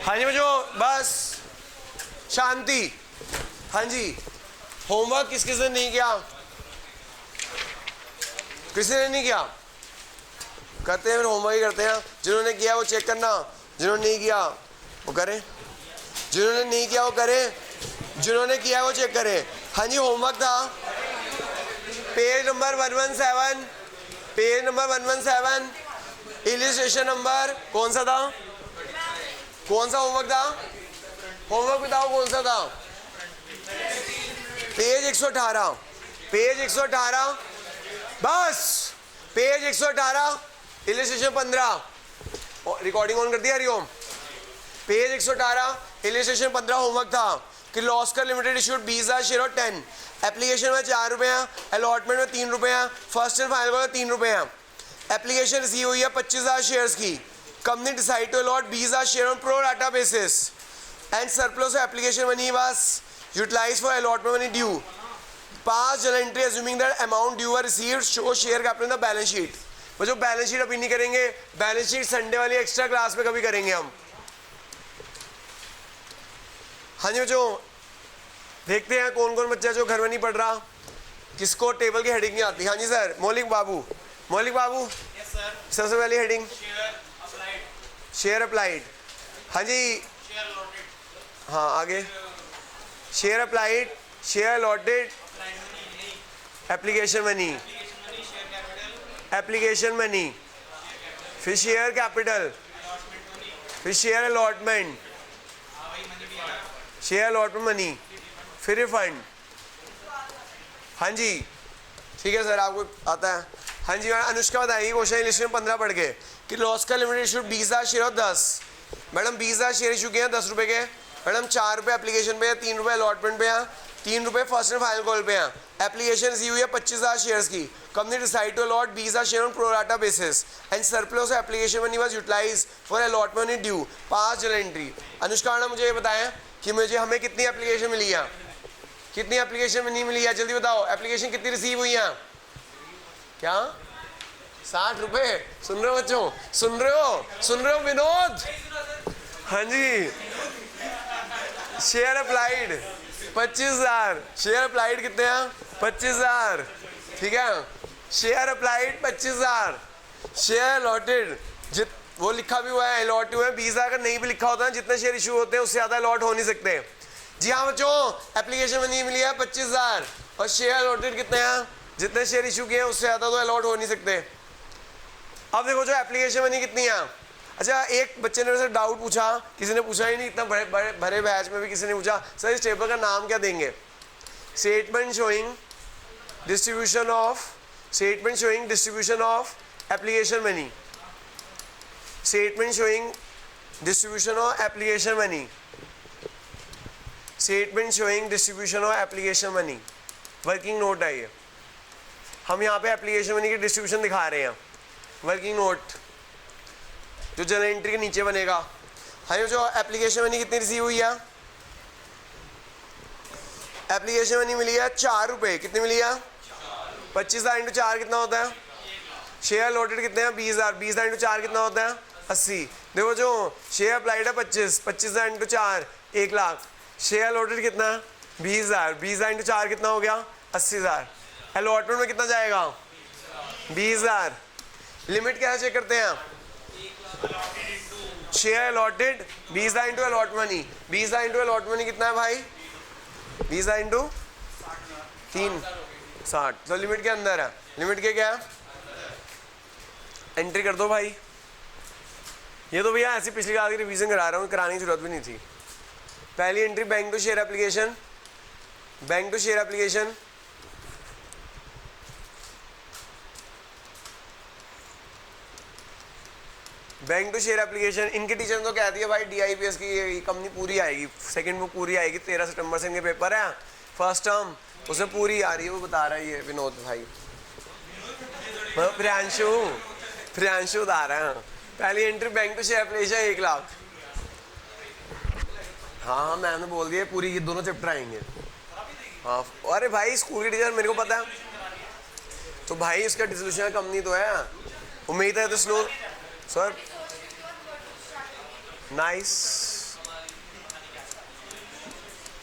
हाँ जी बच्चों, बस शांति। हाँ जी, होमवर्क किस किसने नहीं किया? किसी ने नहीं किया? करते हैं, फिर होमवर्क ही करते हैं। जिन्होंने किया वो चेक करना, जिन्होंने नहीं किया वो करें, जिन्होंने नहीं किया वो करें, जिन्होंने किया वो चेक करें। हाँ जी, होमवर्क था page number 117, page number 117, illustration number कौन सा था? कौन सा होमवर्क था? होमवर्क बताओ कौन सा था? पेज 118, पेज 118, बस पेज 118, इलिस्ट्रेशन 15। रिकॉर्डिंग ऑन कर दिया हरिओम? पेज 118, इलिस्ट्रेशन 15 होमवर्क था कि लॉस का लिमिटेड इशूड 20,000 शेयर और 10, एप्लीकेशन में 4 रुपये हैं, अलॉटमेंट में 3 रुपये हैं, फर्स्ट एंड फाइनल में 3 रुपये हैं। एप्लीकेशन रिसीव हुई है 25,000 शेयर्स की। Company decide to allot 20,000 share on pro data basis and surplus application money was utilise for allotment money due. Pass journal entry assuming that amount due are received show share capital in the balance sheet. वो जो balance sheet अभी नहीं करेंगे, balance sheet Sunday वाली extra class में कभी करेंगे हम। हाँ जी बच्चों, देखते हैं कौन कौन बच्चा जो घर में नहीं पढ़ रहा, किसको टेबल की हेडिंग नहीं आती। हाँ जी सर, मौलिक बाबू, मौलिक बाबू। Yes sir. सबसे पहली heading share applied. Share applied. हाँ जी, शेयर अलॉटेड। हाँ आगे, share applied, share allotted, applied money, application money, application money, share capital, application money, फिर शेयर कैपिटल, अलॉटमेंट मनी, फिर शेयर अलॉटमेंट, वही मनी भी है। शेयर अलॉटमेंट मनी, फिर refund. हाँ जी ठीक है सर, आपको आता है। हाँ जी मैडम, अनुष्का बताइए क्वेश्चन लिस्ट में 15 पढ़ के कि लॉस का लिमिटेड इशू 20,000 शेयर और 10। मैडम 20,000 शेयर इशू किए हैं 10 रुपये के। मैडम 4 रुपये एप्लीकेशन पे हैं, 3 रुपये अलॉटमेंट पे हैं, 3 रुपये फर्स्ट एंड फाइनल कॉल पे हैं। एप्लीकेशन रिसीव हुई है 25,000 शेयर्स की। Company decide to allot 20,000 share on pro data basis and surplus application money was utilise for allotment money due. Pass journal entry. Anushka madam मुझे ये बताएं कि मुझे हमें कितनी एप्लीकेशन मिली है, कितनी एप्लीकेशन मनी मिली है, जल्दी बताओ। एप्लीकेशन कितनी रिसीव हुई है? क्या 60 रुपये? सुन रहे हो बच्चों, सुन रहे हो, सुन रहे हो विनोद? हाँ जी, शेयर अप्लाइड 25,000, शेयर अप्लाइड कितने हैं? 25,000, ठीक है। शेयर अप्लाइड 25,000, शेयर अलॉटेड वो लिखा भी हुआ है, अलॉट हुए हैं 20,000। अगर नहीं भी लिखा होता है, जितने शेयर इशू होते हैं उससे ज़्यादा अलॉट हो नहीं सकते। जी हाँ बच्चों, एप्लीकेशन मनी मिली है 25,000 और शेयर अलॉटेड कितने हैं? जितने शेयर इशू किए हैं उससे ज़्यादा तो अलॉट हो नहीं सकते। अब देखो जो एप्लीकेशन मनी कितनी है। अच्छा, एक बच्चे ने मेरे से डाउट पूछा, किसी ने पूछा ही नहीं, इतना भरे बैच में भी किसी ने पूछा सर इस टेबल का नाम क्या देंगे? Statement showing distribution of, statement showing distribution of application money, statement showing distribution of application money, statement showing distribution of application money. Working note है ये, हम यहाँ पे एप्लीकेशन मनी की डिस्ट्रीब्यूशन दिखा रहे हैं। वर्किंग नोट जो जर्नल एंट्री के नीचे बनेगा। हाँ, जो एप्लीकेशन मनी कितनी रिसीव हुई है? एप्लीकेशन मनी मिली है 4 रुपये। कितनी मिली है? 25,000 इंटू 4 कितना होता है? शेयर अलॉटेड कितने हैं? 20,000। 20,000 इंटू 4 कितना होता है? 80। देखो जो शेयर अप्लाइड है 25,000 इंटू 4 1 लाख। शेयर अलॉटेड कितना है? 20,000। 20,000 इंटू 4 कितना हो गया? 80,000। अलॉटमेंट में कितना जाएगा? 20,000। लिमिट क्या चेक करते हैं? Share allotted 20,000 into allot money. 20,000 into allot money कितना है भाई? 20,000 इंटू 3 60। तो लिमिट के अंदर है। लिमिट के क्या है? एंट्री कर दो भाई। ये तो भैया ऐसी पिछली क्लास की रिवीजन करा रहा हूँ, कराने की जरूरत भी नहीं थी। पहली entry bank to share application, bank to share application, bank to share application. इनके टीचर ने तो कह दिया भाई DIPS की कंपनी पूरी आएगी, सेकंड बुक पूरी आएगी। 13 सितंबर से इनके पेपर है, फर्स्ट टर्म उसमें पूरी आ रही है। वो बता रहा है ये विनोद भाई, प्रियांशु बता रहा है। पहली entry bank to share application 1 lakh. हाँ मैंने बोल दिया पूरी, ये दोनों चैप्टर आएंगे। हाँ अरे भाई स्कूल के टीचर मेरे को पता है, तो भाई इसका डिसोल्यूशन कंपनी तो है, उम्मीद है तो slow sir nice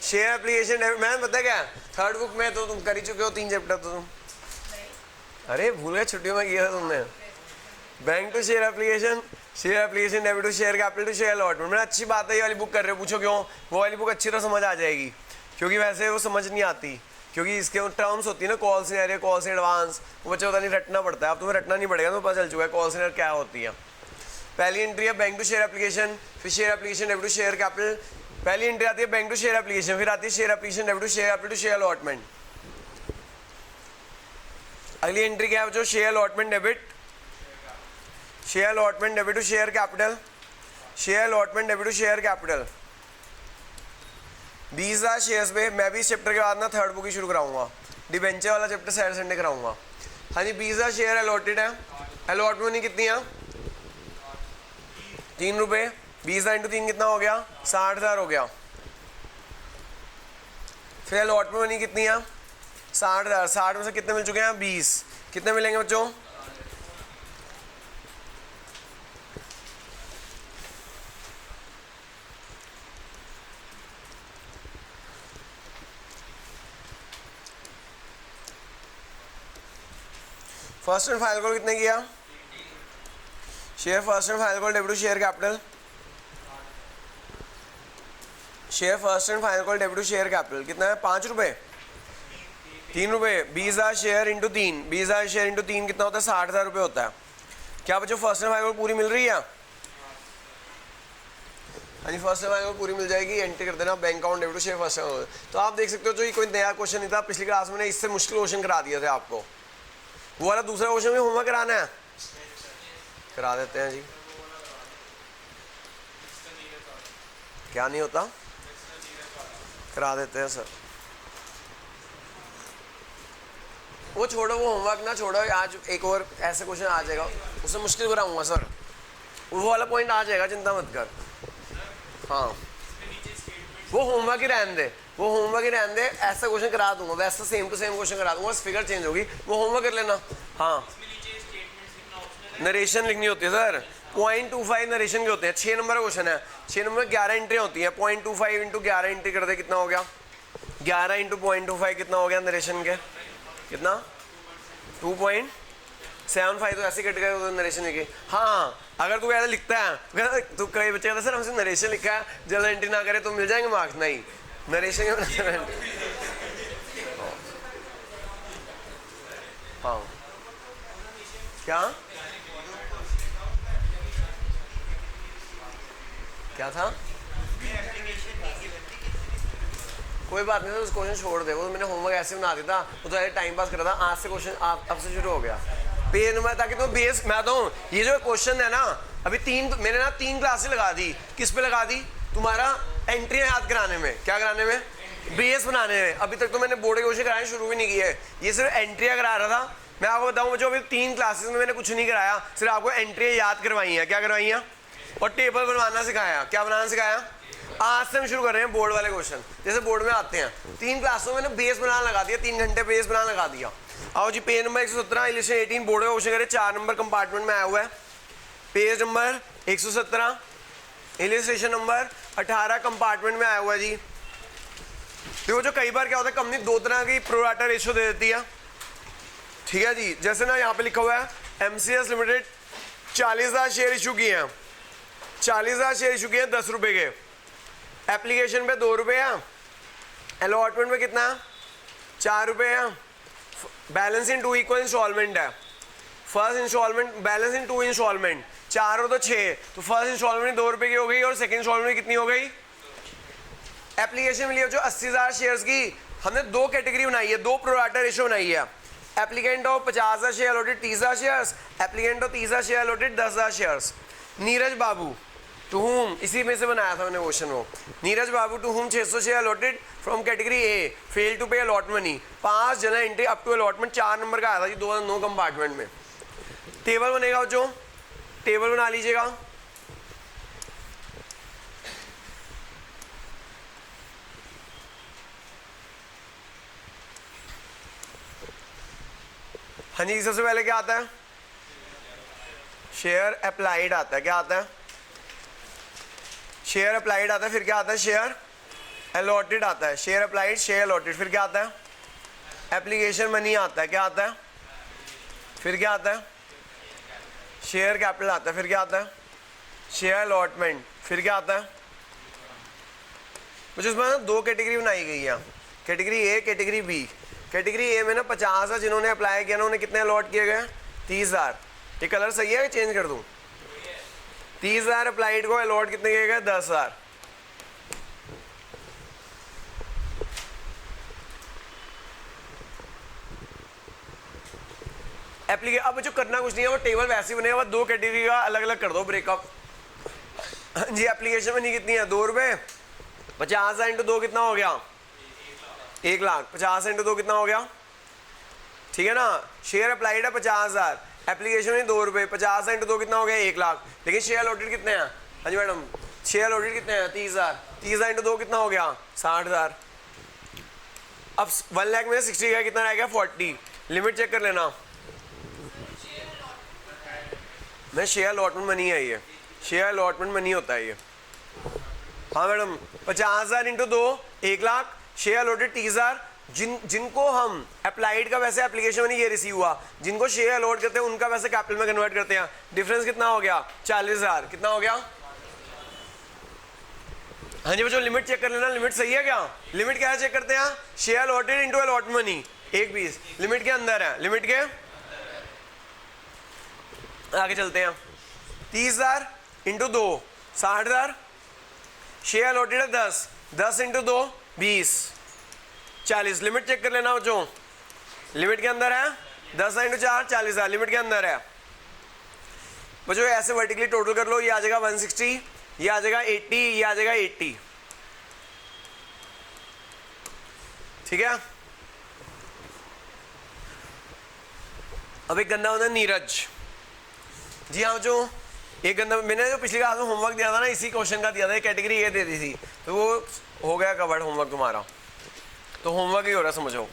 share application मैंने पता क्या थर्ड बुक में तो तुम कर ही चुके हो 3 चैप्टर तो तुम अरे भूल गए छुट्टियों में किया था तुमने bank to share application debit to share capital to share allotment. मैंने अच्छी बात है ये वाली बुक कर रहे हो, पूछो क्यों? वो वाली बुक अच्छी तरह समझ आ जाएगी क्योंकि वैसे वो समझ नहीं आती क्योंकि इसके टर्म्स होती है ना कॉल सिनेरियो कॉल से एडवांस वो बच्चे पता नहीं रटना पड़ता है। अब तुम्हें रटना नहीं पड़ेगा तो पता चल चुका है कॉल सिनेरियो क्या होती है। पहली एंट्री है बैंक टू शेयर एप्लीकेशन, फिर share application debit to share capital. पहली एंट्री आती है बैंक टू शेयर एप्लीकेशन, फिर आती है share application debit to share capital to share allotment. अगली एंट्री क्या है बच्चों? Share allotment debit to share capital, share allotment debit to share capital. 20,000 shares पे मैं भी इस चैप्टर के बाद ना थर्ड बुक ही शुरू कराऊंगा, डिबेंचर वाला चैप्टर सैटरडे संडे कराऊंगा। हाँ जी 20,000 शेयर अलॉटेड है, अलॉट मनी कितनी है? 3 रुपये। 20,000 इंटू 3 कितना हो गया? 60,000 हो गया। फिर अलॉटमेंट मनी कितनी है? 60,000। 60 में से कितने मिल चुके हैं? 20। कितने मिलेंगे बच्चों? फर्स्ट एंड फाइनल कॉल कितने किया? Share first and final call debit to share capital, share first and final call debit to share capital कितना है? 5 रुपये, 3 रुपये। 20,000 शेयर इंटू 3, 20,000 शेयर इंटू 3 कितना होता है? 60,000 रुपये होता है। क्या बच्चों फर्स्ट एंड फाइनल कॉल पूरी मिल रही है? हाँ जी फर्स्ट एंड फाइनल कॉल पूरी मिल जाएगी। एंट्री कर देना bank account debit to share first and. तो आप देख सकते हो जो ये कोई नया क्वेश्चन नहीं था, पिछली क्लास में इससे मुश्किल क्वेश्चन करा दिया था आपको। वो वाला दूसरा क्वेश्चन भी होमवर्क कराना है, करा देते हैं जी। क्या नहीं होता? करा देते हैं सर। वो छोड़ो, वो होमवर्क ना छोड़ो, आज एक और ऐसे क्वेश्चन आ जाएगा उससे मुश्किल कराऊंगा सर, वो वाला पॉइंट आ जाएगा, चिंता मत कर। हाँ वो होमवर्क ही रहने दे, वो होमवर्क ही रहने दे, ऐसा क्वेश्चन करा दूंगा, वैसा सेम टू सेम क्वेश्चन करा दूंगा, बस फिगर चेंज होगी, वो होमवर्क कर लेना। हाँ नरेशन लिखनी होती है सर, 0.25 नरेशन के होते हैं। 6 नंबर का क्वेश्चन है, 6 नंबर 11 एंट्री होती है। 0.25 इंटू 11 एंट्री कर दे, कितना हो गया? 11 इंटू 0.25 कितना हो गया नरेशन के? कितना? 2.75 तो ऐसे कट गए नरेशन के। हाँ अगर तू ऐसा लिखता है तो कई बच्चे कहते सर हमसे नरेशन लिखा है, जल्द एंट्री ना करे तो मिल जाएंगे मार्क्स। नहीं, नरेशन के हाँ क्या क्या था? कोई बात नहीं, उस क्वेश्चन छोड़ दे, वो तो मैंने होमवर्क ऐसे बना दिया था, वो तो ऐसे टाइम पास करा था। आज से क्वेश्चन अब से शुरू हो गया पेज नंबर, ताकि तो बेस मैं तो ये जो क्वेश्चन है ना अभी मैंने ना 3 क्लासेस लगा दी। किस पे लगा दी? तुम्हारा एंट्री याद कराने में। क्या कराने में? बेस बनाने में। अभी तक तो मैंने बोर्ड के क्वेश्चन कराने शुरू भी नहीं किए, ये सिर्फ एंट्रियाँ करा रहा था। मैं आपको बताऊँ जो अभी 3 क्लासेस में मैंने कुछ नहीं कराया, सिर्फ आपको एंट्रियाँ याद करवाई हैं। क्या करवाई हैं? और टेबल बनवाना सिखाया। क्या बनाना सिखाया? आज से हम शुरू कर रहे हैं बोर्ड वाले क्वेश्चन, जैसे बोर्ड में आते हैं। 3 क्लासों में मैंने बेस बनाना लगा दिया, 3 घंटे बेस बनाना लगा दिया। आओ जी पेज नंबर 117 इलिस्ट्रेशन 18 बोर्ड का क्वेश्चन करें, 4 नंबर कंपार्टमेंट में आया हुआ है। Page number 117 illustration number 18 compartment में आया हुआ है जी। देखो जो कई बार क्या होता है, कंपनी 2 तरह की प्रो राटा रेशियो दे देती है, ठीक है जी। जैसे ना यहाँ पे लिखा हुआ है MCS लिमिटेड 40,000 शेयर इशू किए हैं, 40,000 शेयर इशू किए हैं 10 रुपये के। एप्लीकेशन पे 2 रुपये है, अलॉटमेंट में कितना है? 4 रुपये है। बैलेंस इन 2 इक्वल इंस्टॉलमेंट है। First instalment balance in 2 instalment 4 और तो 6, तो फर्स्ट इंस्टॉलमेंट 2 रुपये की हो गई और सेकंड इंस्टॉलमेंट कितनी हो गई? एप्लीकेशन मिली है जो 80,000 शेयर्स की, हमने 2 कैटेगरी बनाई है, 2 प्रो राटा रेशियो बनाई है। Applicant of 50,000 share allotted 30,000 shares, applicant of 30,000 share allotted 10,000 shares. Neeraj बाबू टू हुम, इसी में से बनाया था मैंने क्वेश्चन वो। नीरज बाबू to whom 600 share allotted from category A, fail to pay allot money. 5 general entry up to allotment 4 number का आया था जी 2009 कंपार्टमेंट में। टेबल बनेगा जो, टेबल बना लीजिएगा। हाँ जी सबसे पहले क्या आता है? शेयर अप्लाइड आता है। क्या आता है? शेयर अप्लाइड आता है। फिर क्या आता है? शेयर अलॉटेड आता है, शेयर अप्लाइड, शेयर अलॉटेड, फिर क्या आता है? एप्लीकेशन मनी आता है, क्या आता है? फिर क्या आता है? शेयर कैपिटल आता है, फिर क्या आता है? शेयर अलॉटमेंट, फिर क्या आता है? मुझे उसमें ना दो कैटेगरी बनाई गई है, category A, category B. Category A में ना 50 है, जिन्होंने अप्लाई किया ना उन्हें कितने अलॉट किए गए? 30,000। ये कलर सही है, चेंज कर दूँ? 30,000 अप्लाइड को अलॉट कितने किए गए? 10,000। एप्लीकेशन अब जो करना कुछ नहीं है, वो टेबल वैसे ही बनेगा, वो दो कैटेगरी का अलग अलग कर दो ब्रेकअप। जी एप्लीकेशन में नहीं कितनी है? 2 रुपये। 50,000 इंटू 2 कितना हो गया? 1 लाख। 50 इंटू 2 कितना हो गया? ठीक है ना। शेयर अप्लाइड है 50,000, एप्लीकेशन में 2 रुपये, 50 इंटू 2 कितना हो गया? 1 लाख। लेकिन शेयर अलॉटेड कितने हैं? हाँ जी मैडम, शेयर अलॉटेड कितने हैं? 30,000। 30,000 इंटू 2 कितना हो गया? 60,000। अब 1 लाख में 60 का कितना रह गया? 40। लिमिट चेक कर लेना। मैं शेयर अलॉटमेंट मनी है ये, शेयर अलॉटमेंट मनी होता है ये। हाँ madam, 50,000 into 2 1 lakh, share allotted 30,000। जिनको हम अप्लाइड का वैसे एप्लीकेशन मनी ये रिसीव हुआ, जिनको शेयर अलॉट करते हैं उनका वैसे कैपिटल में कन्वर्ट करते हैं। डिफरेंस कितना हो गया? 40,000। कितना हो गया? हाँ जी बच्चों, लिमिट चेक कर लेना, लिमिट सही है क्या? लिमिट क्या चेक करते हैं? Share allotted into allotment money, 1/20। Limit के अंदर है, लिमिट के आगे चलते हैं। 30,000 इंटू 2 60,000। शेयर अलॉटेड है 10, 10 इंटू 2 20, 40। लिमिट चेक कर लेना बच्चों, लिमिट के अंदर है। 10 इंटू 4 40,000, लिमिट के अंदर है बच्चों। ऐसे वर्टिकली टोटल कर लो, ये आ जाएगा 160, ये आ जाएगा 80, ये आ जाएगा 80। ठीक है। अब एक गंदा होता है नीरज। जी हाँ जो एक गंदा, मैंने जो पिछली क्लास में होमवर्क दिया था ना, इसी क्वेश्चन का दिया था, कैटेगरी ये दे दी थी, तो वो हो गया कवर्ड होमवर्क तुम्हारा, तो होमवर्क ही हो रहा समझो।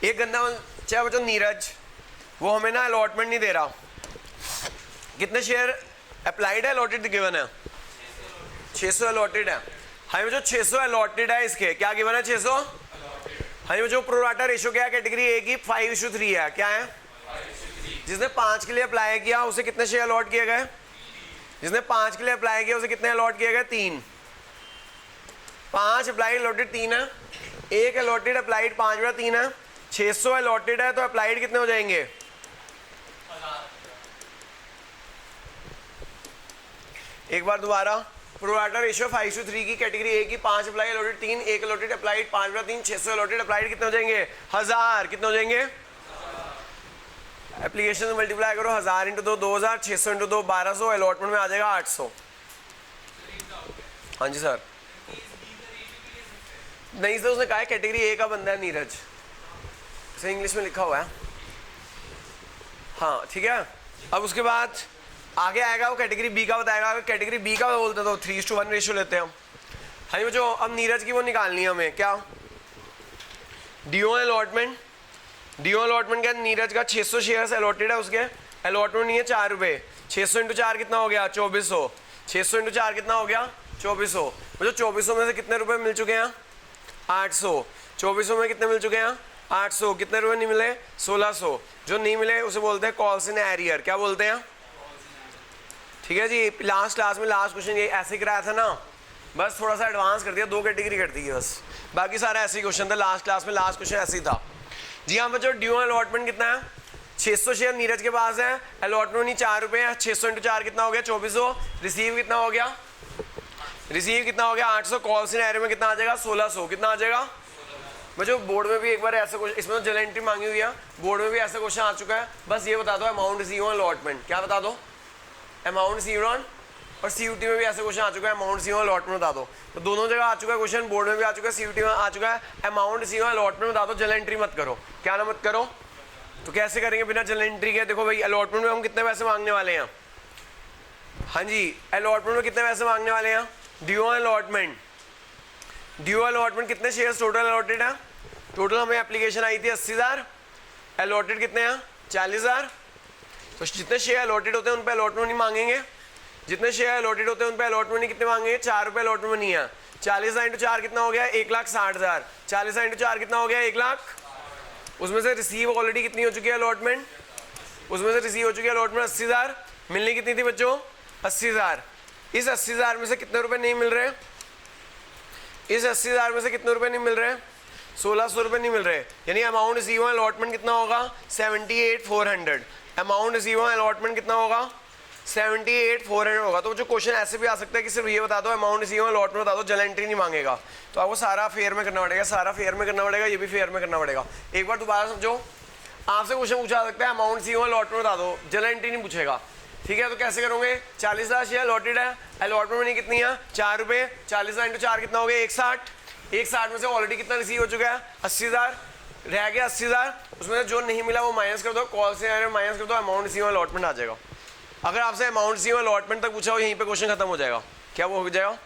एक गंदा चाहे बच्चों नीरज, वो हमें ना अलॉटमेंट नहीं दे रहा। कितने शेयर अप्लाइड है, अलॉटेड गिवन है? 600 अलॉटेड है। हाँ बच्चों 600 अलॉटेड है, इसके क्या गिवन है? 600। हाँ बच्चों प्रोराटा रेशियो क्या है कैटेगरी ए की? 5:3 है। क्या है? जिसने 5 के लिए अप्लाई किया उसे कितने शेयर अलॉट किए गए? जिसने 5 के लिए अप्लाई किया उसे कितने अलॉट किए गए? 3। 5 अप्लाइड अलॉटेड 3 है, 1 अलॉटेड अप्लाइड 5/3 है। 600 अलॉटेड है तो अप्लाइड कितने हो जाएंगे? एक बार दोबारा, प्रोराटा रेशियो 5:3 की कैटेगरी ए की 5 apply allotted 3, 1 allotted applied 5/3, 600 allotted applied कितने हो जाएंगे? 1000। कितने हो जाएंगे? एप्लीकेशन से मल्टीप्लाई करो, 1000 इंटू 2 2000, 600 इंटू 2 1200, अलॉटमेंट में आ जाएगा 800। हाँ जी सर। नहीं सर, उसने कहा है कैटेगरी ए का बंदा है नीरज, इसे इंग्लिश में लिखा हुआ है। हाँ ठीक है। अब उसके बाद आगे आएगा वो कैटेगरी बी का बताएगा। अगर कैटेगरी बी का बोलते तो 3:1 रेशियो लेते हैं हम। हाँ जी जो अब नीरज की वो निकालनी है हमें, क्या? Due allotment. ड्यू अलॉटमेंट क्या? नीरज का 600 शेयर्स अलॉटेड है, उसके अलॉटमेंट नहीं है 4 रुपये। 600 इंटू 4 कितना हो गया? 2400। 600 इंटू 4 कितना हो गया? 2400। मुझे 2400 में से कितने रुपए मिल चुके हैं? 800। 2400 में कितने मिल चुके हैं? 800। कितने रुपए नहीं मिले? 1600। जो नहीं मिले उसे बोलते हैं कॉल्स इन एरियर। क्या बोलते हैं? ठीक है जी। लास्ट क्लास में लास्ट क्वेश्चन ये ऐसे कराया था ना, बस थोड़ा सा एडवांस कर दिया, 2 कैटेगरी कर दी है बस, बाकी सारा ऐसे ही क्वेश्चन था। लास्ट क्लास में लास्ट क्वेश्चन ऐसे ही था। जी हाँ बच्चों, ड्यू अलॉटमेंट कितना है? 600 शेयर नीरज के पास है, अलॉटमेंट नहीं 4 रुपये है। 600 इंटू 4 कितना हो गया? 2400। रिसीव कितना हो गया? रिसीव कितना हो गया? 800। कॉल्स इन एरियर में कितना आ जाएगा? 1600। कितना आ जाएगा बच्चों? बोर्ड में भी एक बार ऐसा क्वेश्चन, इसमें तो जनरल एंट्री मांगी हुई है, बोर्ड में भी ऐसा क्वेश्चन आ चुका है। बस ये बता दो अमाउंट रिसीव ऑन अलॉटमेंट। क्या बता दो? Amount receive on. और सीयूटी में भी ऐसा क्वेश्चन आ चुका है, अमाउंट रिसीव ऑन अलॉटमेंट बता दो। तो दोनों जगह आ चुका है क्वेश्चन, बोर्ड में भी आ चुका है, सीयूटी में आ चुका है। अमाउंट रिसीव ऑन अलॉटमेंट बता दो, जनरल एंट्री मत करो। क्या ना मत करो? तो कैसे करेंगे बिना जनरल एंट्री के? देखो भाई अलॉटमेंट में हम कितने पैसे मांगने वाले हैं? हाँ जी अलॉटमेंट में कितने पैसे मांगने वाले हैं? Due allotment. ड्यू अलॉटमेंट कितने शेयर्स टोटल अलॉटेड है? टोटल हमें एप्लीकेशन आई थी 80,000, अलॉटेड कितने हैं? 40,000। तो जितने शेयर अलॉटेड होते हैं उन पर अलॉटमेंट नहीं मांगेंगे, जितने शेयर अलॉटेड होते हैं उन पे अलॉटमेंट मनी कितने मांगे? 4 रुपये अलॉटमेंट मनी है। 40 इंटू 4 कितना हो गया? 1,60,000। 40 इंटू 4 कितना हो गया? 1 लाख। उसमें से रिसीव ऑलरेडी कितनी हो चुकी है अलॉटमेंट? उसमें से रिसीव हो चुकी है अलॉटमेंट 80,000। मिलनी कितनी थी बच्चों? 80,000। इस 80,000 में से कितने रुपए नहीं मिल रहे? इस 80,000 में से कितने रुपए नहीं मिल रहे? 1,600 रुपये नहीं मिल रहे। यानी अमाउंट रिसीव अलॉटमेंट कितना होगा? 78,400। अमाउंट रिसीव अलॉटमेंट कितना होगा? 78,400 होगा। तो जो क्वेश्चन ऐसे भी आ सकता है कि सिर्फ ये बता दो अमाउंट रिसीव अलॉटमेंट बता दो, जनरल एंट्री नहीं मांगेगा। तो आपको सारा फेयर में करना पड़ेगा, सारा फेयर में करना पड़ेगा, ये भी फेयर में करना पड़ेगा। एक बार दोबारा समझो, आपसे क्वेश्चन पूछा सकता है अमाउंट रिसीव अलॉटमेंट बता दो, जनरल एंट्री नहीं पूछेगा। ठीक है, तो कैसे करोगे? 40,000 शेयर अलॉटेड है, अलॉटमेंट मनी कितनी है? 4 रुपये। 40,000 इंटू 4 कितना हो गया? 160। 160 में से ऑलरेडी कितना रिसीव हो चुका है? 80,000। रह गया 80,000। उसमें जो नहीं मिला वो माइनस कर दो, कॉल से माइनस कर दो, अमाउंट रिसीव अलॉटमेंट आ जाएगा। अगर आपसे अमाउंट रिसीव अलॉटमेंट तक पूछा हो, यहीं पे क्वेश्चन खत्म हो जाएगा। क्या वो हो जाएगा?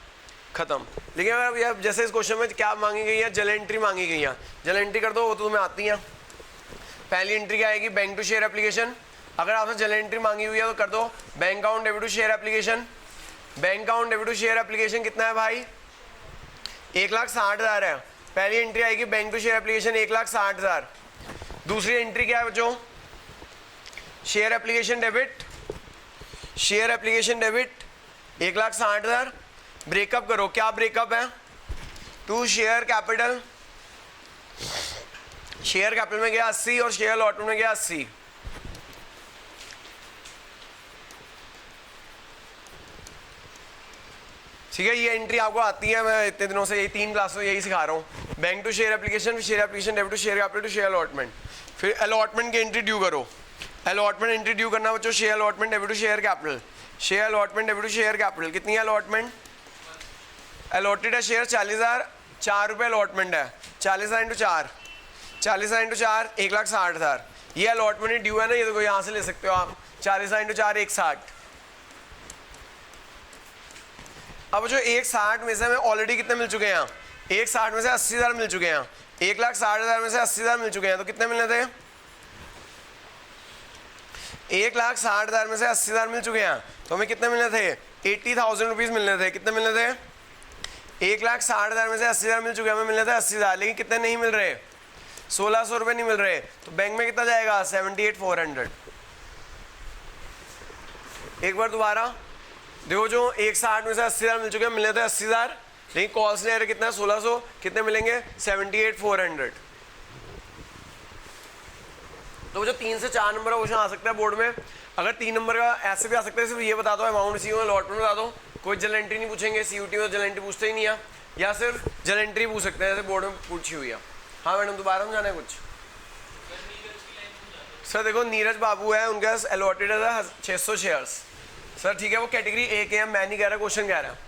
खत्म। लेकिन अगर यह जैसे इस क्वेश्चन में क्या मांगी गई है? जनरल एंट्री मांगी गई है। जनरल एंट्री कर दो, वो तो तुम्हें आती है। पहली एंट्री क्या आएगी? Bank to share application. अगर आपने जनरल एंट्री मांगी हुई है तो कर दो bank account debit to share application. Bank account debit to share application कितना है भाई? 1,60,000 है। पहली एंट्री आएगी बैंक टू शेयर एप्लीकेशन 1,60,000। दूसरी एंट्री क्या है बच्चों? Share application debit. Share application debit 1,60,000। Breakup करो, क्या ब्रेकअप है? To share capital. Share capital में गया 80 और शेयर अलॉटमेंट में गया 80। ठीक है, ये एंट्री आपको आती है। मैं इतने दिनों से यही 3 क्लासों यही सिखा रहा हूँ। Bank to share application, share application debit to share capital to share allotment. फिर अलॉटमेंट की एंट्री ड्यू करो। अलॉटमेंट एंट्री ड्यू करना बच्चों, share allotment debit to share capital. Share allotment debit to share capital कितनी है allotment? Allotted है share 40,000, 4 रुपये allotment है। 40,000 इंटू 4, 40,000 इंटू 4 1,60,000। ये अलॉटमेंट ड्यू है ना, ये देखो यहाँ से ले सकते हो आप। 40,000 इंटू 4 160। अब जो 160 में से हमें ऑलरेडी कितने मिल चुके हैं? 160 में से 80,000 मिल चुके हैं। 1,60,000 में से 80,000 मिल चुके हैं, तो कितने मिलने थे? 1,60,000 में से 80,000 मिल चुके हैं, तो हमें कितने मिलने थे? 80,000 रुपीज़ मिलने थे। कितने मिलने थे? 1,60,000 में से 80,000 मिल चुके हैं, हमें मिलने थे 80,000। लेकिन कितने नहीं मिल रहे? 1,600 रुपये नहीं मिल रहे। तो बैंक में कितना जाएगा? 78,400। एक बार दोबारा देखो, जो 160 में से 80,000 मिल चुके हैं, मिलने थे 80,000। लेकिन कॉल्स ने अरे कितना? 1,600। कितने मिलेंगे? 78,400। तो जो 3 से 4 नंबर का क्वेश्चन आ सकता है बोर्ड में। अगर 3 नंबर का ऐसे भी आ सकता है, सिर्फ ये बता दो अमाउंट रिसीव अलॉटमेंट बता दो, कोई जनरल एंट्री नहीं पूछेंगे। सीयूटी में जनरल एंट्री पूछते ही नहीं है, या सिर्फ जनरल एंट्री पूछ सकते हैं जैसे बोर्ड में पूछी हुई है। हाँ मैडम, दोबारा समझाना है कुछ? सर देखो, नीरज बाबू है, उनके पास अलॉटेड है 600 शेयर्स। सर ठीक है, वो कैटेगरी ए के हैं, मैं नहीं कह रहा, क्वेश्चन कह रहा है।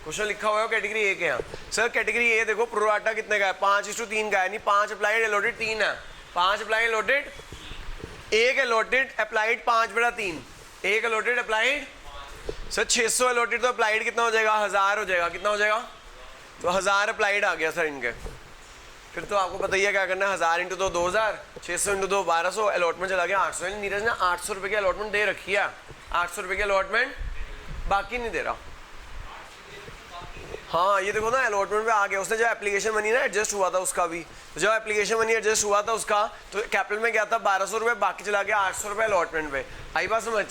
क्वेश्चन लिखा हुआ है कैटेगरी ए के हैं। सर कैटेगरी ए देखो, प्रोराटा कितने का है? 5:3 का है। नहीं, 5 अप्लाइड अलॉटेड 3 है। 5 applied allotted, 1 allotted applied 5/3। 1 allotted applied. Sir 600 allotted, तो अप्लाइड कितना हो जाएगा? 1000 हो जाएगा। कितना हो जाएगा? तो 1000 अप्लाइड आ गया सर इनके। फिर तो आपको पता ही है क्या करना है। 1000 इंटू 2 2,000, 600 इंटू 2 1,200, अलॉटमेंट चला गया 800। नीरज ने 800 रुपये की अलॉटमेंट दे रखी है। 800 रुपये की अलॉटमेंट, बाकी नहीं दे रहा। हाँ ये देखो ना, अलॉटमेंट पे आ गया। उसने जब एप्लीकेशन मनी ना एडजस्ट हुआ था उसका भी, तो जब एप्लीकेशन मनी एडजस्ट हुआ था उसका, तो कैपिटल में गया था 1,200 रुपये, बाकी चला गया 800 रुपये अलॉटमेंट पे। आई बात समझ?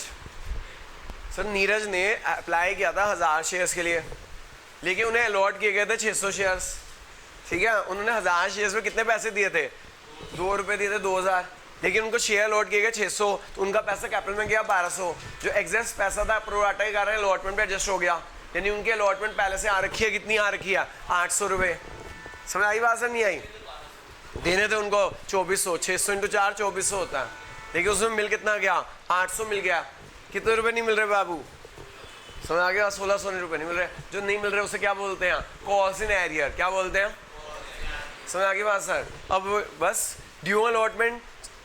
सर नीरज ने अप्लाई किया था 1000 शेयर्स के लिए, लेकिन उन्हें अलॉट किए गए थे 600 शेयर्स। ठीक है, उन्होंने 1000 शेयर्स में कितने पैसे दिए थे? 2 रुपये दिए थे, 2,000। लेकिन उनको शेयर अलॉट किए गए 600, तो उनका पैसा कैपिटल में गया 1,200। जो एग्जैक्ट पैसा था प्रोराटा के कारण अलॉटमेंट पे एडजस्ट हो गया। यानी उनकी अलॉटमेंट पहले से आ रखी है, कितनी आ रखी है? 800 रुपये। समझ आई बात? सर नहीं आई? देने थे उनको 2400। 600 इंटू 4 2400 होता है, लेकिन उसमें मिल कितना गया? 800 मिल गया। कितने रुपये नहीं मिल रहे बाबू? समझ आ गया? 1,600 रुपये नहीं मिल रहे। जो नहीं मिल रहे उसे क्या बोलते हैं? Calls in arrear. क्या बोलते हैं? समझ आ गई बात सर? अब बस ड्यू अलॉटमेंट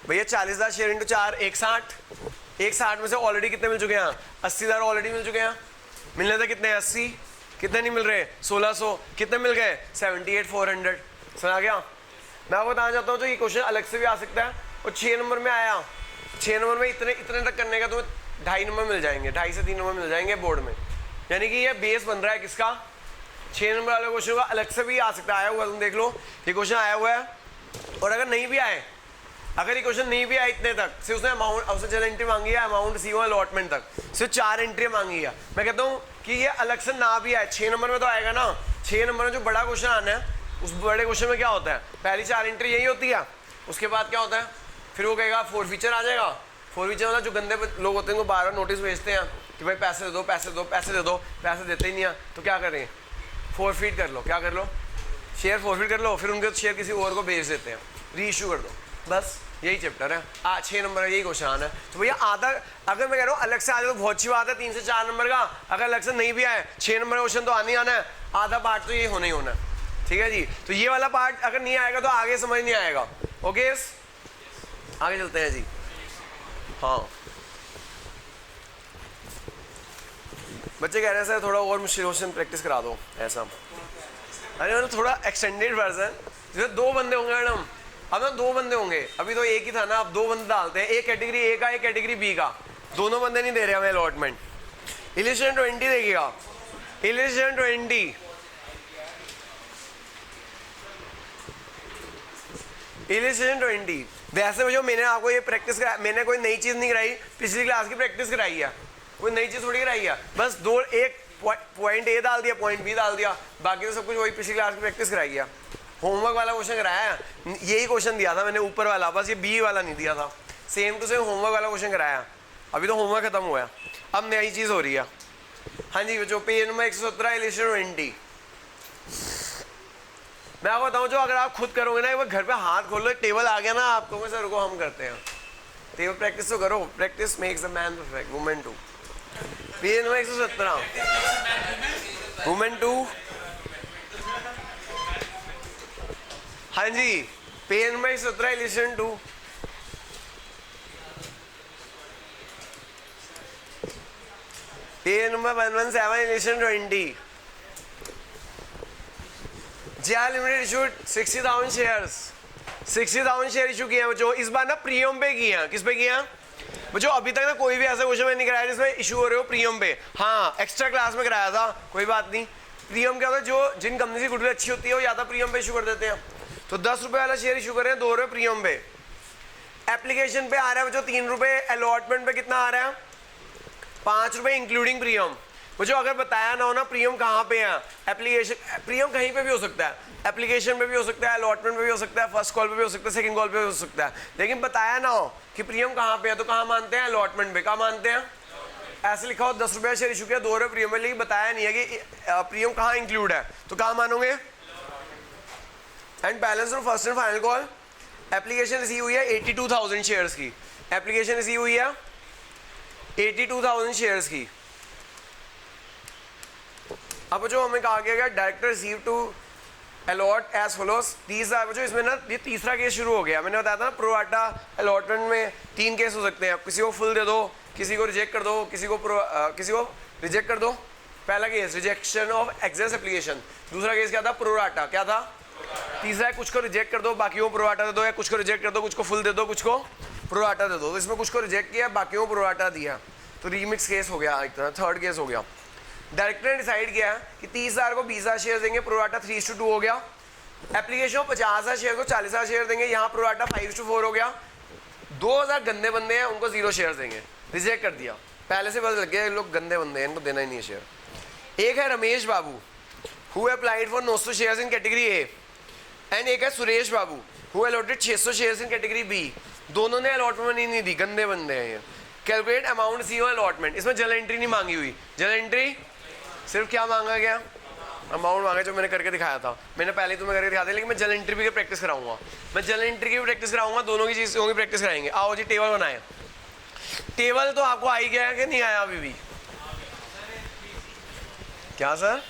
भैया 40,000 शेयर इंटू 4 160। 160 में से ऑलरेडी कितने मिल चुके हैं? 80,000 ऑलरेडी मिल चुके हैं। मिलने थे कितने? 80। कितने नहीं मिल रहे? 1,600। कितने मिल गए? 78,400। समझ आ गया? मैं आपको बताना चाहता हूँ, तो ये क्वेश्चन अलग से भी आ सकता है। और 6 नंबर में आया, 6 नंबर में इतने तक करने का तुम्हें 2.5 नंबर मिल जाएंगे, 2.5 से 3 नंबर मिल जाएंगे बोर्ड में। यानी कि ये बेस बन रहा है किसका, 6 नंबर वाले क्वेश्चन का। अलग से भी आ सकता है, आया हुआ तुम देख लो, ये क्वेश्चन आया हुआ है। और अगर नहीं भी आए, अगर ये क्वेश्चन नहीं भी आया इतने तक, सिर्फ उसने अमाउंट, उसने जनरल एंट्री मांगी है अमाउंट रिसीव अलॉटमेंट तक, सिर्फ 4 एंट्री मांगी है। मैं कहता हूँ कि ये अलग से ना भी आए, 6 नंबर में तो आएगा ना। 6 नंबर में जो बड़ा क्वेश्चन आना है, उस बड़े क्वेश्चन में क्या होता है, पहली 4 एंट्री यही होती है। उसके बाद क्या होता है, फिर वो कहेगा फोर फीचर आ जाएगा। फोर फीचर मतलब जो गंदे लोग होते हैं, वो बार बार नोटिस भेजते हैं कि भाई पैसे दे दो, पैसे दो, पैसे दे दो, पैसे देते ही नहीं है, तो क्या करें, फोरफीट कर लो। क्या कर लो, शेयर फोरफीट कर लो, फिर उनके शेयर किसी और को बेच देते हैं, री इशू कर दो, बस यही चैप्टर है। 6 नंबर है, यही क्वेश्चन है। तो भैया आधा, अगर मैं कह रहा हूँ अलग से आ जाए तो बहुत अच्छी बात है, 3 से 4 नंबर का। अगर अलग से नहीं भी आए, 6 नंबर क्वेश्चन तो आने ही आना है, आधा पार्ट तो ये होना ही होना है। ठीक है जी, तो ये वाला पार्ट अगर नहीं आएगा तो आगे समझ नहीं आएगा। ओके, आगे चलते हैं जी। हाँ, बच्चे कह रहे हैं सर थोड़ा और मुश्किल क्वेश्चन प्रैक्टिस करा दो ऐसा। अरे मतलब थोड़ा एक्सटेंडेड वर्जन, जैसे 2 बंदे होंगे मैडम, अब ना 2 बंदे होंगे, अभी तो एक ही था ना, अब 2 बंदे डालते हैं, एक कैटेगरी ए का, एक कैटेगरी बी का, दोनों बंदे नहीं दे रहे हमें अलॉटमेंट। इलिस्ट्रेशन 20 देखिएगा, इलिस्ट्रेशन 20, इलिस्ट्रेशन 20। वैसे में जो मैंने आपको ये प्रैक्टिस कराया, मैंने कोई नई चीज़ नहीं कराई, पिछली क्लास की प्रैक्टिस कराई है, कोई नई चीज़ थोड़ी कराई है। बस एक पॉइंट ए डाल दिया, पॉइंट बी डाल दिया, बाकी तो सब कुछ वही पिछली क्लास की प्रैक्टिस कराई है। होमवर्क वाला क्वेश्चन कराया है, यही क्वेश्चन दिया था मैंने ऊपर वाला, बस ये बी वाला नहीं दिया था। सेम टू सेम होमवर्क वाला क्वेश्चन कराया। अभी तो होमवर्क खत्म हुआ है, अब नई चीज़ हो रही है। हाँ जी बच्चों, पेज नंबर 117 इलिस्ट्रेशन 20। मैं आपको बताऊं, जो अगर आप खुद करोगे ना, एक बार घर पे हाथ खोल लो, टेबल आ गया ना, आप कहोगे सर रुको हम करते हैं। टेबल प्रैक्टिस तो करो, practice makes the man perfect. Women 2, page number 117, women 2। हाँ जी, page number 117 illustration 2। Page number 117 illustration 20। JR limited issued 60,000 shares, 60,000 share issue किए हैं बच्चों। इस बार ना प्रीमियम पे किए हैं। किस पे किए हैं बच्चों? अभी तक ना कोई भी ऐसा क्वेश्चन नहीं कराया जिसमें इशू हो रहे हो प्रीमियम पे। हाँ, एक्स्ट्रा क्लास में कराया था, कोई बात नहीं। प्रीमियम क्या होता है, जो जिन कंपनी की गुडविल अच्छी होती है वो या तो प्रीमियम पे इशू कर देते हैं। तो 10 रुपये वाला शेयर इशू कर रहे हैं, 2 रुपये प्रीमियम पे। एप्लीकेशन पे आ रहा है बच्चों 3 रुपये, अलॉटमेंट पे कितना आ रहा है 5 रुपये इंक्लूडिंग प्रीमियम। मुझे अगर बताया ना हो ना प्रीमियम कहाँ पे है, एप्लीकेशन प्रीमियम कहीं पे भी हो सकता है, एप्लीकेशन पे भी हो सकता है, अलॉटमेंट पे भी हो सकता है, फर्स्ट कॉल पे भी हो सकता है, सेकंड कॉल पे भी हो सकता है, लेकिन बताया ना हो कि प्रीमियम कहाँ पे है तो कहाँ मानते हैं, अलॉटमेंट पे। कहाँ मानते हैं? ऐसे लिखा हो 10 रुपये शेयर इशू किया, 2 रुपये प्रीमियम, लेकिन बताया नहीं है कि प्रीमियम कहाँ इंक्लूड है, तो कहाँ मानोगे? And balance of first and final call, application receive हुई है 82,000 शेयर्स की, एप्लीकेशन रिसीव हुई है 82,000 शेयर्स की। अब जो हमें कहा गया director receive to allot as follows. तीसरा जो इसमें ना ये तीसरा केस शुरू हो गया। मैंने बताया था ना प्रोराटा अलॉटमेंट में 3 केस हो सकते हैं, किसी को फुल दे दो, किसी को रिजेक्ट कर दो, किसी को रिजेक्ट कर दो। पहला case rejection of excess application, दूसरा केस क्या था? प्रोराटा। क्या था? तीसरा है कुछ को रिजेक्ट कर दो, बाकी को प्रोराटा दे दो, या कुछ को रिजेक्ट कर दो, कुछ को फुल दे दो, कुछ को प्रोराटा दे दो। तो इसमें कुछ को रिजेक्ट किया, बाकी को प्रोराटा दिया, तो रीमिक्स केस हो गया, एक तरह थर्ड केस हो गया। डायरेक्टर ने डिसाइड किया कि 30,000 को 20,000 शेयर देंगे, प्रोराटा 3:2 हो गया। एप्लीकेशन 50,000 शेयर को 40,000 शेयर देंगे, यहाँ प्रोराटा 5:4 हो गया। 2,000 गंदे बंदे हैं, उनको 0 शेयर देंगे, रिजेक्ट कर दिया। पहले से पता लग गया लोग गंदे बंदे हैं, इनको देना ही नहीं है शेयर। एक है Ramesh Babu who applied for 900 shares in category A, and एक है Suresh Babu who allotted 600 shares in category B. दोनों ने अलॉटमेंट नहीं दी, गंदे बंदे हैं ये। कैलकुलेट अमाउंट सी अलॉटमेंट, इसमें जर्नल एंट्री नहीं मांगी हुई, जर्नल एंट्री सिर्फ क्या मांगा गया? अमाउंट मांगा, जो मैंने करके दिखाया था। मैंने पहले तुम्हें करके दिखा दिया, लेकिन मैं जर्नल एंट्री भी प्रैक्टिस कराऊंगा, मैं जर्नल एंट्री की भी प्रैक्टिस कराऊंगा, दोनों की चीज़ों की प्रैक्टिस कराएंगे। आओ जी टेबल बनाए। टेबल तो आपको आई गया है कि नहीं आया अभी भी? क्या सर?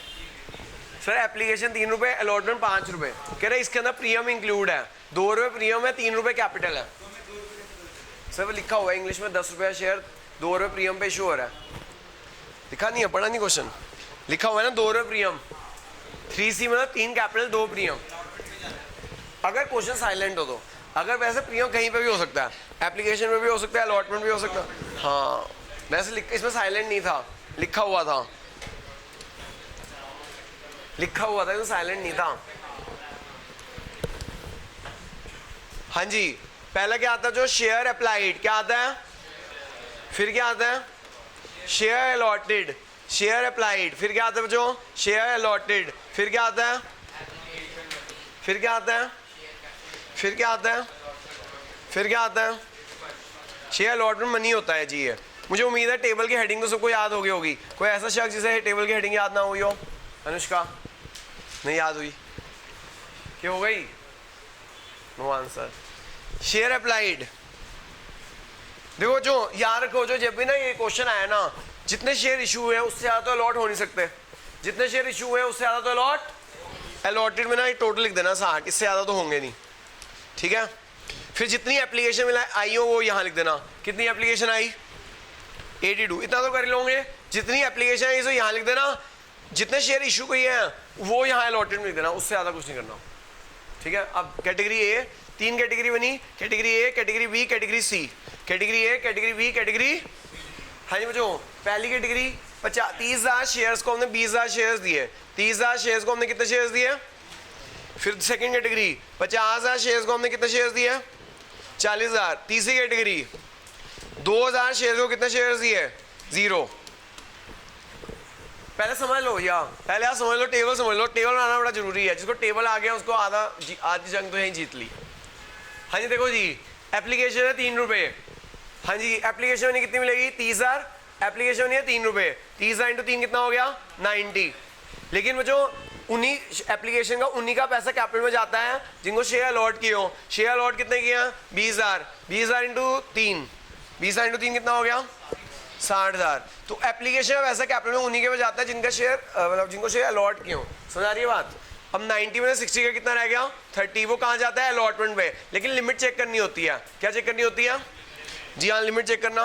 सर एप्लीकेशन 3 रुपये, अलॉटमेंट 5 रुपये। कह रहे इसके अंदर प्रीमियम इंक्लूड है, 2 रुपये प्रीमियम है, 3 रुपये कैपिटल है। सर वो लिखा हुआ है इंग्लिश में 10 रुपये शेयर, 2 रुपये प्रीमियम पे इशू हो रहा है। लिखा नहीं है, पढ़ा नहीं क्वेश्चन, लिखा हुआ है ना 2 रुपये प्रीमियम, 3C मतलब 3 कैपिटल 2 प्रीमियम। अगर क्वेश्चन साइलेंट हो तो, अगर वैसे प्रीमियम कहीं पे भी हो सकता है, एप्लीकेशन में भी हो सकता है, अलॉटमेंट भी हो सकता है। हाँ वैसे इसमें साइलेंट नहीं था, लिखा हुआ था, लिखा हुआ था, इसमें साइलेंट नहीं था। हाँ जी, पहला क्या आता है जो शेयर अप्लाइड, क्या आता है, फिर क्या आता है शेयर अलॉटेड, शेयर अप्लाइड, फिर क्या आता है बच्चों शेयर अलॉटेड, फिर क्या आता है, फिर क्या आता है, फिर क्या आता है, फिर क्या आता है, शेयर अलॉटमेंट मनी होता है जी। ये मुझे उम्मीद है टेबल की हेडिंग तो सबको याद हो गई होगी। कोई ऐसा शख्स जिसे टेबल की हेडिंग याद ना हुई हो? अनुष्का नहीं याद हुई, क्या हो गई? No answer. शेयर अप्लाइड, देखो जो याद रखो, जो जब भी ना ये क्वेश्चन आया ना, जितने शेयर इशू हुए हैं उससे ज़्यादा तो अलॉट हो नहीं सकते, जितने शेयर इशू हुए हैं उससे ज़्यादा तो अलॉट, अलॉटेड में ना ये टोटल लिख देना 60, इससे ज़्यादा तो होंगे नहीं, ठीक है। फिर जितनी एप्लीकेशन आई हो वो यहाँ लिख देना, कितनी एप्लीकेशन आई 82, इतना तो कर लोगे। जितनी एप्लीकेशन आई सो यहाँ लिख देना, जितने शेयर इशू हुए हैं वो यहाँ अलॉटेड में लिख देना, उससे ज़्यादा कुछ नहीं करना, ठीक है। अब कैटेगरी ए, 3 कैटेगरी बनी, category A, category B, category C, category A, category B, category, हाँ जी बच्चों, पहली कैटेगरी 30,000 शेयर्स को हमने 20,000 शेयर्स दिए, 30,000 शेयर्स को हमने कितने शेयर्स दिए। फिर सेकंड कैटेगरी 50,000 शेयर्स को हमने कितने शेयर्स दिए, 40,000। तीसरी कैटेगरी 2,000 शेयर्स को कितने शेयर्स दिए, 0। पहले समझ लो या पहले आप समझ लो, टेबल समझ लो, टेबल बनाना बड़ा जरूरी है। जिसको टेबल आ गया उसको आधी जंग तो यहीं जीत ली। हाँ जी देखो जी, एप्लीकेशन है 3 रुपये, हाँ जी एप्लीकेशन मनी कितनी मिलेगी 30,000, एप्लीकेशन मनी है 3 रुपये, 30,000 × 3 कितना हो गया 90। लेकिन वो जो उन्हीं एप्लीकेशन का उन्हीं का पैसा कैपिटल में जाता है जिनको शेयर अलॉट किए हो। शेयर अलॉट कितने किए हैं 20,000, 20,000 × 3, 20,000 × 3 कितना हो गया 60,000। तो एप्लीकेशन का पैसा कैपिटल में उन्हीं के में जाता है जिनका शेयर मतलब जिनको शेयर अलॉट किए हो। समझ आ रही है बात? अब 90 में 60 का कितना रह गया 30, वो कहाँ जाता है अलॉटमेंट पे। लेकिन लिमिट चेक करनी होती है। क्या चेक करनी होती है? जी हाँ, लिमिट चेक करना।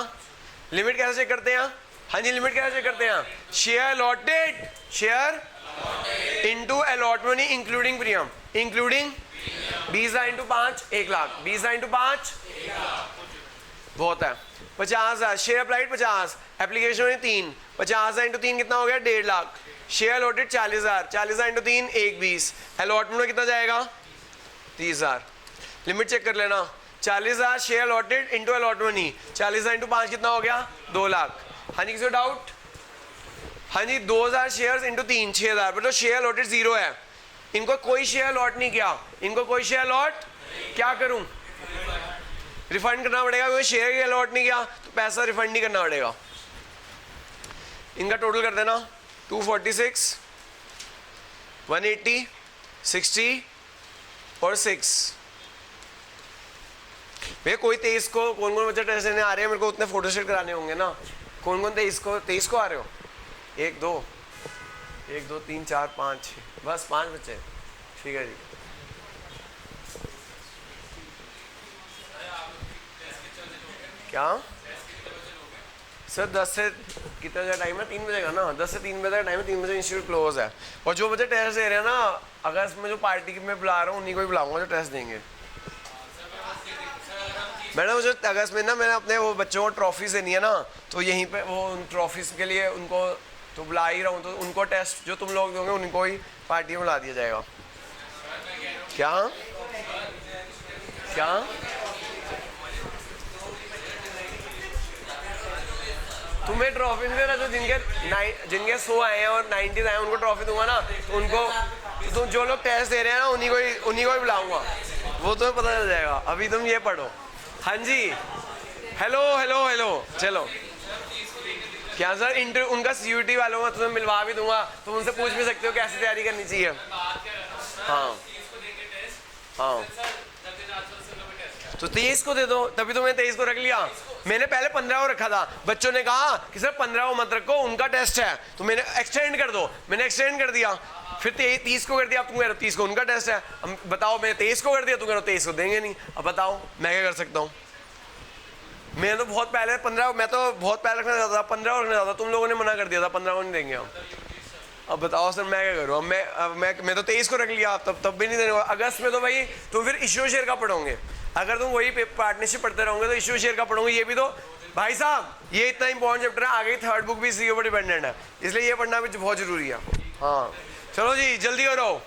लिमिट कैसे चेक करते हैं? हाँ जी, लिमिट कैसे चेक करते हैं? Share allotted, share into allotment including premium, including 20,000 × 5 1 lakh, 20,000 × 5 बहुत है। 50,000 शेयर अप्लाइड 50, एप्लीकेशन में 3, 50,000 × 3 कितना हो गया 1.5 लाख। शेयर अलॉटेड 40,000, 40,000 × 3 1,20, अलॉटमेंट में कितना जाएगा 30,000। लिमिट चेक कर लेना। 40,000 शेयर अलॉटेड इंटू अलॉटमेंट ही, 40,000 × 5 कितना हो गया 2 लाख। हाँ जी किसी को डाउट? हाँ जी 2,000 शेयर इंटू 3 6,000, बट तो शेयर अलॉटेड 0 है। इनको कोई शेयर अलॉट नहीं किया, इनको कोई शेयर अलॉट, क्या करूं रिफंड करना पड़ेगा क्योंकि शेयर ही अलॉट नहीं किया तो पैसा रिफंड नहीं करना पड़ेगा। इनका टोटल कर देना 246, 180, 60 और 6। भैया कोई 23 को कौन कौन बच्चे टेस्ट देने आ रहे हैं? मेरे को उतने फोटोशूट कराने होंगे ना। कौन कौन 23 को आ रहे हो? 1 2 3 4 5 6, बस 5 बच्चे, ठीक है जी। क्या सर 10 से कितना बजे टाइम है? 3 बजे का ना, 10 से 3 बजे का टाइम है, 3 बजे इंस्टीट्यूट क्लोज है। और जो बच्चे टेस्ट दे रहे हैं ना, अगस्त में जो पार्टी में बुला रहा हूँ उन्हीं को ही बुलाऊंगा जो टेस्ट देंगे। मैडम मुझे अगस्त में ना मैंने अपने वो बच्चों को ट्रॉफीज देनी है ना, तो यहीं पे वो उन ट्रॉफीज के लिए उनको तो बुला ही रहा हूँ, तो उनको टेस्ट जो तुम लोग दोगे उनको ही पार्टी में बुला दिया जाएगा। क्या क्या तुम्हें ट्रॉफी नहीं देना? जो जिनके 100 आए हैं और 90 आए हैं उनको ट्रॉफी दूंगा ना, तो उनको तो जो लोग टेस्ट दे रहे हैं ना उन्हीं को ही बुलाऊंगा, वो तुम्हें पता चल जाएगा। अभी तुम ये पढ़ो। हाँ जी हेलो हेलो हेलो चलो। क्या सर इंटरव्यू उनका CUT वालों का तुम्हें मिलवा भी दूंगा, तुम उनसे पूछ भी सकते हो कैसे तैयारी करनी चाहिए। हाँ हाँ तो 23 को दे दो, तभी तो मैंने 23 को रख लिया। मैंने पहले 15 को रखा था, बच्चों ने कहा कि सर 15 को मत रखो उनका टेस्ट है, तो मैंने एक्सटेंड कर दो, मैंने एक्सटेंड कर दिया। फिर 30 को कर दिया, अब तुम कह रहे हो 30 को उनका टेस्ट है। हम बताओ, मैंने 23 को कर दिया, तुम कह रहे हो 23 को देंगे नहीं। अब बताओ मैं क्या कर सकता हूँ? मैं तो बहुत पहले 15, मैं तो बहुत पहले रखना चाहता था, 15 रखना चाहता था, तुम लोगों ने मना कर दिया था 15 को नहीं देंगे हम। अब बताओ सर मैं क्या करूँ? मैं तो 23 को रख लिया, तब भी नहीं देने। अगस्त में तो भाई तुम फिर इश्यू शेयर का पढ़ोगे। अगर तुम वही पार्टनरशिप पढ़ते रहोगे तो इश्यू शेयर का पढ़ोगे, ये भी तो भाई साहब ये इतना इंपॉर्टेंट चैप्टर है, आगे थर्ड बुक भी इसी के ऊपर डिपेंडेंट है, इसलिए ये पढ़ना भी बहुत जरूरी है। हाँ चलो जी जल्दी करो।